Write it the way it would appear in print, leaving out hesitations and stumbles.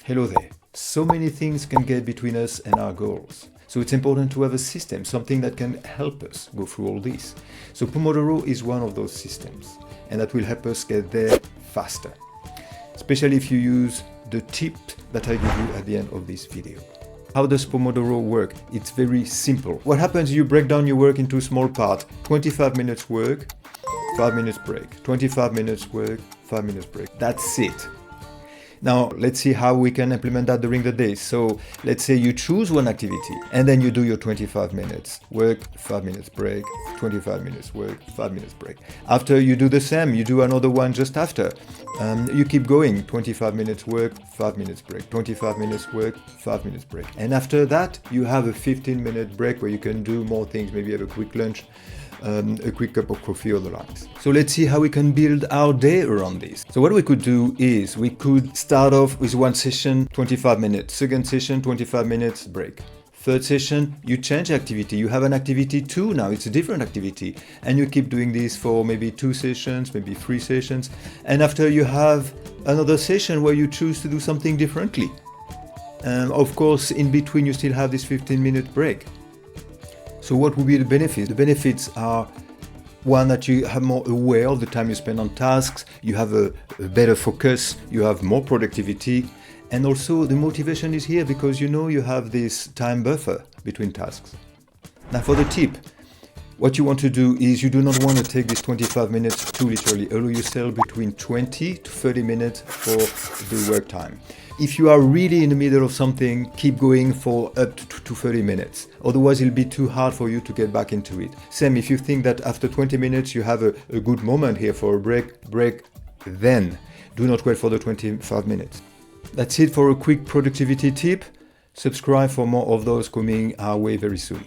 Hello there. So many things can get between us and our goals. So it's important to have a system, something that can help us go through all this. So Pomodoro is one of those systems, and that will help us get there faster. Especially if you use the tip that I give you at the end of this video. How does Pomodoro work? It's very simple. What happens is you break down your work into small parts. 25 minutes work, 5 minutes break. 25 minutes work, 5 minutes break. That's it. Now, let's see how we can implement that during the day. So let's say you choose one activity and then you do your 25 minutes work, 5 minutes break, 25 minutes work, 5 minutes break. After you do the same, you do another one just after. You keep going, 25 minutes work, 5 minutes break, 25 minutes work, 5 minutes break. And after that, you have a 15-minute break where you can do more things, maybe have a quick lunch, a quick cup of coffee or the likes. So let's see how we can build our day around this. So what we could do is we could start off with one session, 25 minutes. Second session, 25 minutes, break. Third session, you change activity. You have an activity 2 now, it's a different activity. And you keep doing this for maybe 2 sessions, maybe 3 sessions. And after you have another session where you choose to do something differently. Of course, in between you still have this 15-minute break. So what would be the benefits? The benefits are, one, that you have more aware of the time you spend on tasks, you have a better focus, you have more productivity, and also the motivation is here because you know you have this time buffer between tasks. Now for the tip, what you want to do is you do not want to take this 25 minutes too literally. Allow yourself between 20 to 30 minutes for the work time. If you are really in the middle of something, keep going for up to 30 minutes. Otherwise, it'll be too hard for you to get back into it. Same, if you think that after 20 minutes you have a good moment here for a break, then do not wait for the 25 minutes. That's it for a quick productivity tip. Subscribe for more of those coming our way very soon.